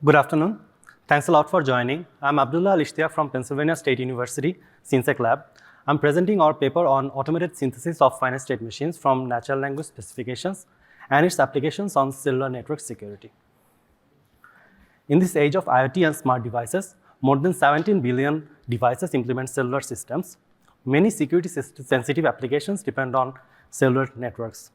Good afternoon. Thanks a lot for joining. I'm Abdullah Ishtiaq from Pennsylvania State University, SynSec Lab. I'm presenting our paper on automated synthesis of finite state machines from natural language specifications and its applications on cellular network security. In this age of IoT and smart devices, more than 17 billion devices implement cellular systems. Many security-sensitive applications depend on cellular networks.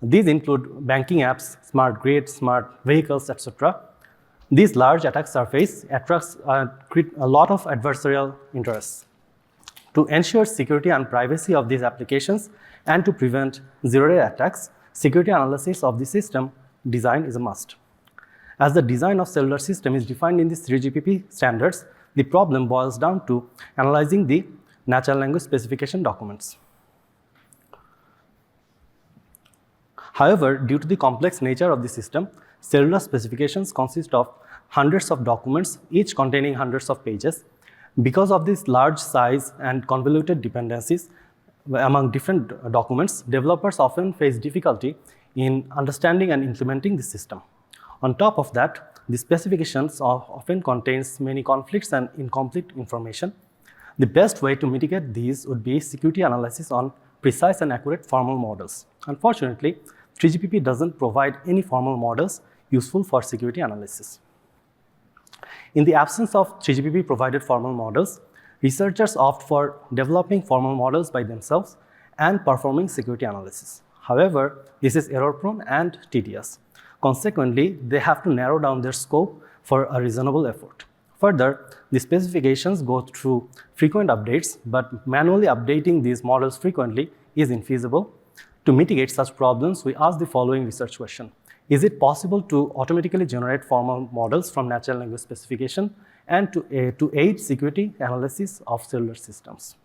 These include banking apps, smart grid, smart vehicles, etc. These large attack surface attracts a lot of adversarial interests. To ensure security and privacy of these applications and to prevent zero-day attacks, security analysis of the system design is a must. As the design of cellular system is defined in the 3GPP standards, the problem boils down to analyzing the natural language specification documents. However, due to the complex nature of the system, cellular specifications consist of hundreds of documents, each containing hundreds of pages. Because of this large size and convoluted dependencies among different documents, developers often face difficulty in understanding and implementing the system. On top of that, the specifications often contains many conflicts and incomplete information. The best way to mitigate these would be security analysis on precise and accurate formal models. Unfortunately, 3GPP doesn't provide any formal models useful for security analysis. In the absence of 3GPP provided formal models, researchers opt for developing formal models by themselves and performing security analysis. However, this is error-prone and tedious. Consequently, they have to narrow down their scope for a reasonable effort. Further, the specifications go through frequent updates, but manually updating these models frequently is infeasible. To mitigate such problems, we ask the following research question. Is it possible to automatically generate formal models from natural language specification and to aid security analysis of cellular systems?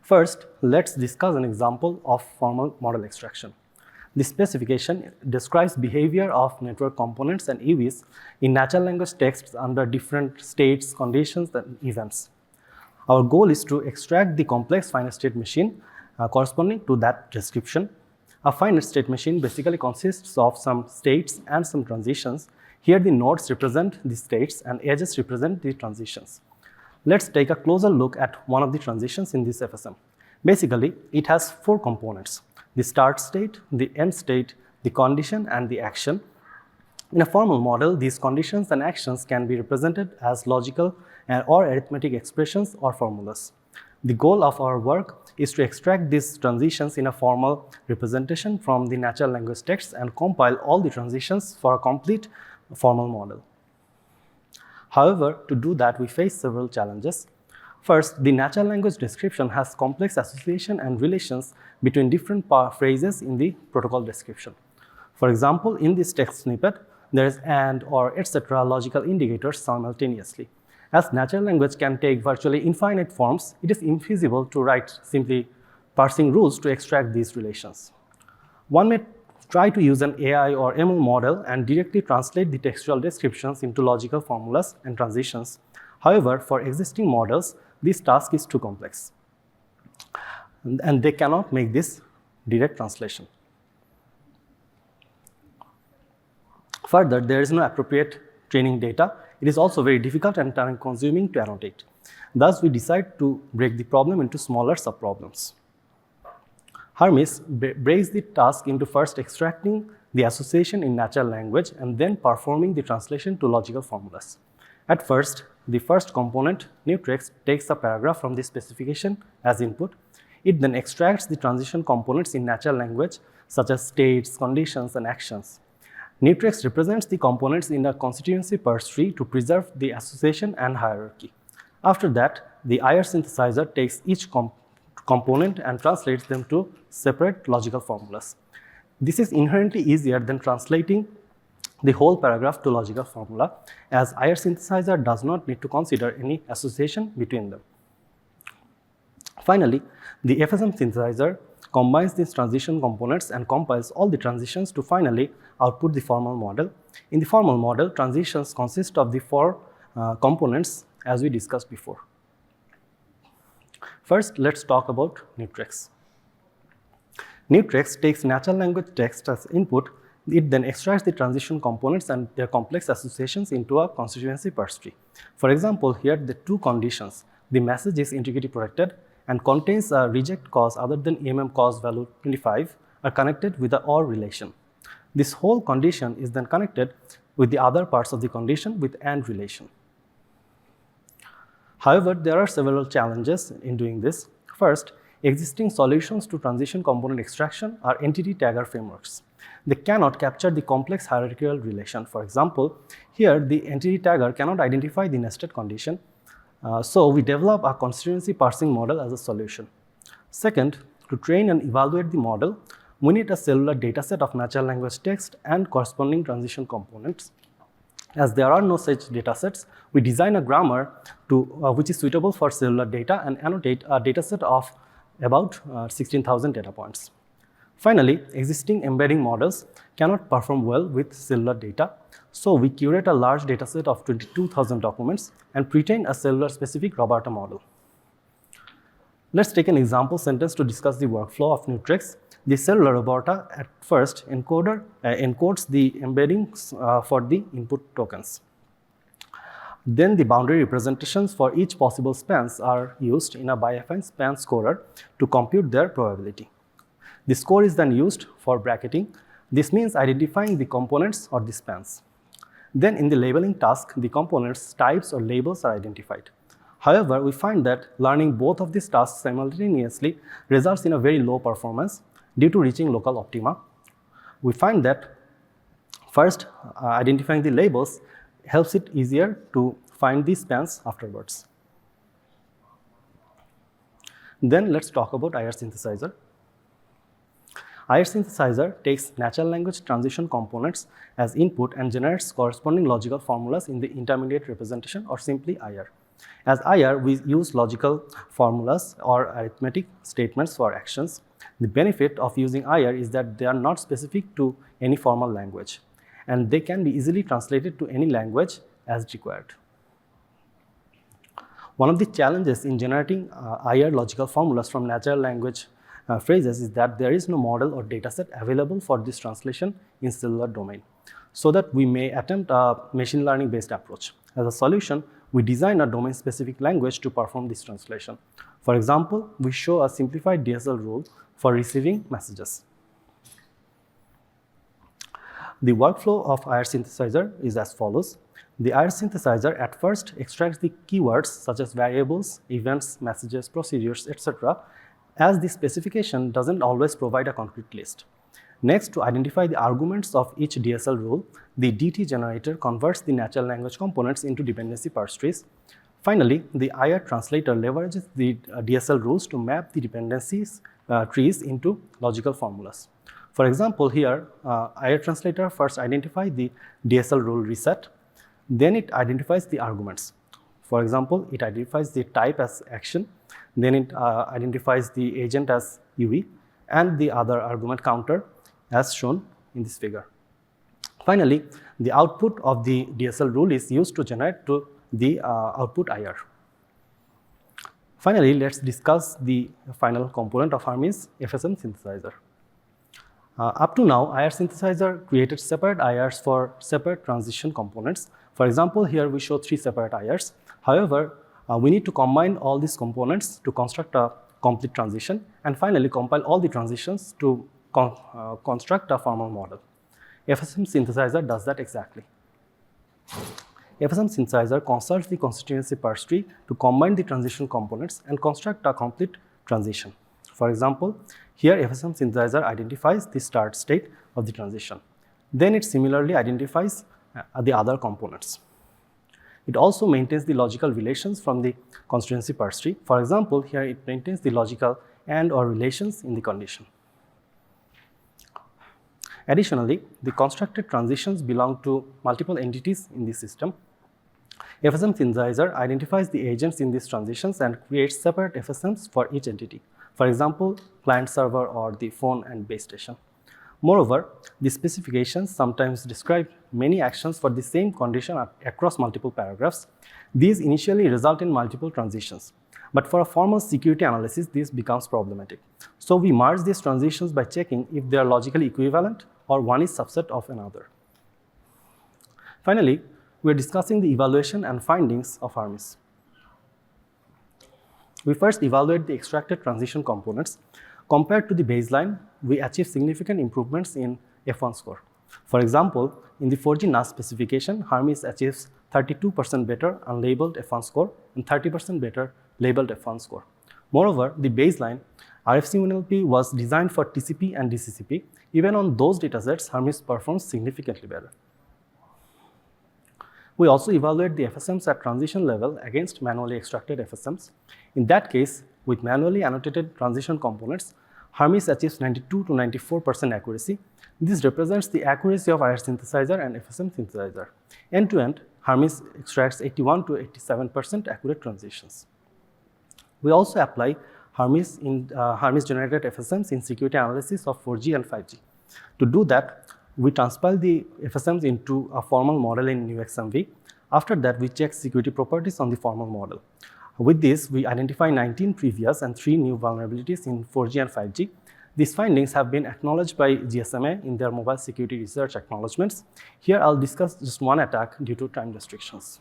First, let's discuss an example of formal model extraction. The specification describes behavior of network components and EVs in natural language texts under different states, conditions, and events. Our goal is to extract the complex finite state machine corresponding to that description. A finite state machine basically consists of some states and some transitions. Here the nodes represent the states and edges represent the transitions. Let's take a closer look at one of the transitions in this FSM. Basically, it has four components: the start state, the end state, the condition, and the action. In a formal model, these conditions and actions can be represented as logical or arithmetic expressions or formulas. The goal of our work is to extract these transitions in a formal representation from the natural language text and compile all the transitions for a complete formal model. However, to do that, we face several challenges. First, the natural language description has complex association and relations between different phrases in the protocol description. For example, in this text snippet, there is and, or, etc. logical indicators simultaneously. As natural language can take virtually infinite forms, it is infeasible to write simply parsing rules to extract these relations. One may try to use an AI or ML model and directly translate the textual descriptions into logical formulas and transitions. However, for existing models, this task is too complex, and they cannot make this direct translation. Further, there is no appropriate training data. It is also very difficult and time-consuming to annotate. Thus, we decide to break the problem into smaller subproblems. Hermes breaks the task into first extracting the association in natural language and then performing the translation to logical formulas. At first, the first component, NEUTREX, takes a paragraph from the specification as input. It then extracts the transition components in natural language, such as states, conditions, and actions. NEUTREX represents the components in a constituency parse tree to preserve the association and hierarchy. After that, the IR synthesizer takes each component and translates them to separate logical formulas. This is inherently easier than translating the whole paragraph to logical formula, as IR synthesizer does not need to consider any association between them. Finally, the FSM synthesizer combines these transition components and compiles all the transitions to finally output the formal model. In the formal model, transitions consist of the four components as we discussed before. First, let's talk about NEUTREX. NEUTREX takes natural language text as input, It then extracts the transition components and their complex associations into a constituency parse tree. For example, here the two conditions, the message is integrity protected and contains a reject cause other than EMM cause value 25 are connected with the OR relation. This whole condition is then connected with the other parts of the condition with AND relation. However, there are several challenges in doing this. First, existing solutions to transition component extraction are entity tagger frameworks. They cannot capture the complex hierarchical relation. For example, here the entity tagger cannot identify the nested condition, so we develop a constituency parsing model as a solution. Second, to train and evaluate the model, we need a cellular dataset of natural language text and corresponding transition components. As there are no such datasets, we design a grammar which is suitable for cellular data and annotate a dataset of about 16,000 data points. Finally, existing embedding models cannot perform well with cellular data, so we curate a large dataset of 22,000 documents and pre-train a cellular-specific Roberta model. Let's take an example sentence to discuss the workflow of NEUTREX. The cellular Roberta at first encodes the embeddings for the input tokens. Then the boundary representations for each possible spans are used in a bi-affine span scorer to compute their probability. The score is then used for bracketing. This means identifying the components or the spans. Then in the labeling task, the components, types or labels are identified. However, we find that learning both of these tasks simultaneously results in a very low performance due to reaching local optima. We find that first, identifying the labels helps it easier to find the spans afterwards. Then let's talk about IR synthesizer. IR synthesizer takes natural language transition components as input and generates corresponding logical formulas in the intermediate representation, or simply IR. As IR, we use logical formulas or arithmetic statements for actions. The benefit of using IR is that they are not specific to any formal language, and they can be easily translated to any language as required. One of the challenges in generating IR logical formulas from natural language phrases is that there is no model or dataset available for this translation in cellular domain, so that we may attempt a machine learning based approach. As a solution, we design a domain specific language to perform this translation. For example, we show a simplified DSL rule for receiving messages. The workflow of IR synthesizer is as follows. The IR synthesizer at first extracts the keywords such as variables, events, messages, procedures, etc., as the specification doesn't always provide a concrete list. Next, to identify the arguments of each DSL rule, the DT generator converts the natural language components into dependency parse trees. Finally, the IR translator leverages the DSL rules to map the dependencies trees into logical formulas. For example, here, IR translator first identifies the DSL rule reset, then it identifies the arguments. For example, it identifies the type as action, then it identifies the agent as UE, and the other argument counter as shown in this figure. Finally, the output of the DSL rule is used to generate the output IR. Finally, let's discuss the final component of Hermes, FSM synthesizer. Up to now, IR synthesizer created separate IRs for separate transition components. For example, here we show 3 separate IRs. However, we need to combine all these components to construct a complete transition, and finally compile all the transitions to construct a formal model. FSM synthesizer does that exactly. FSM synthesizer consults the constituency parse tree to combine the transition components and construct a complete transition. For example, here FSM synthesizer identifies the start state of the transition. Then it similarly identifies the other components. It also maintains the logical relations from the constituency parse tree. For example, here it maintains the logical and or relations in the condition. Additionally, the constructed transitions belong to multiple entities in the system. FSM synthesizer identifies the agents in these transitions and creates separate FSMs for each entity. For example, client server or the phone and base station. Moreover, the specifications sometimes describe many actions for the same condition across multiple paragraphs. These initially result in multiple transitions, but for a formal security analysis, this becomes problematic. So we merge these transitions by checking if they are logically equivalent or one is subset of another. Finally, we are discussing the evaluation and findings of Hermes. We first evaluate the extracted transition components. Compared to the baseline, we achieve significant improvements in F1 score. For example, in the 4G NAS specification, Hermes achieves 32% better unlabeled F1 score and 30% better labeled F1 score. Moreover, the baseline RFC1LP was designed for TCP and DCCP. Even on those datasets, Hermes performs significantly better. We also evaluate the FSMs at transition level against manually extracted FSMs. In that case, with manually annotated transition components, Hermes achieves 92 to 94% accuracy. This represents the accuracy of IR synthesizer and FSM synthesizer. End-to-end, Hermes extracts 81 to 87% accurate transitions. We also apply Hermes generated FSMs in security analysis of 4G and 5G. To do that, we transpile the FSMs into a formal model in NEUXMV. After that, we check security properties on the formal model. With this, we identify 19 previous and 3 new vulnerabilities in 4G and 5G. These findings have been acknowledged by GSMA in their mobile security research acknowledgements. Here, I'll discuss just one attack due to time restrictions.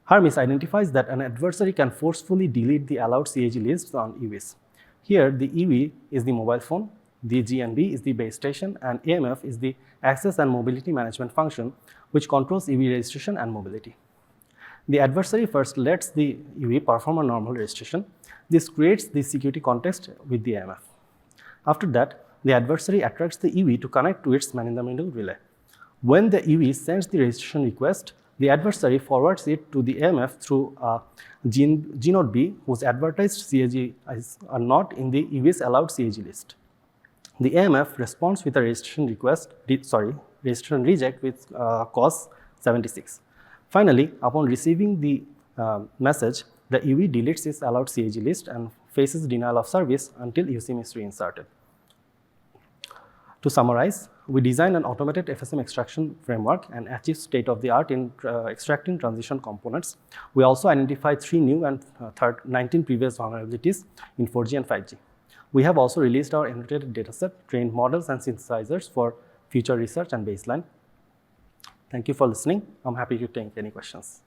Hermes identifies that an adversary can forcefully delete the allowed CAG lists on EVs. Here, the EV is the mobile phone, the GNB is the base station, and AMF is the access and mobility management function, which controls EV registration and mobility. The adversary first lets the EV perform a normal registration. This creates the security context with the AMF. After that, the adversary attracts the EV to connect to its man-in-the-middle relay. When the EV sends the registration request, the adversary forwards it to the AMF through a G-node B, whose advertised CAG are not in the EV's allowed CAG list. The AMF responds with a registration reject with cause 76. Finally, upon receiving the message, the EV deletes its allowed CAG list and faces denial of service until USENIX is reinserted. To summarize, we designed an automated FSM extraction framework and achieved state-of-the-art in extracting transition components. We also identified 3 new and 19 previous vulnerabilities in 4G and 5G. We have also released our annotated dataset, trained models, and synthesizers for future research and baseline. Thank you for listening. I'm happy to take any questions.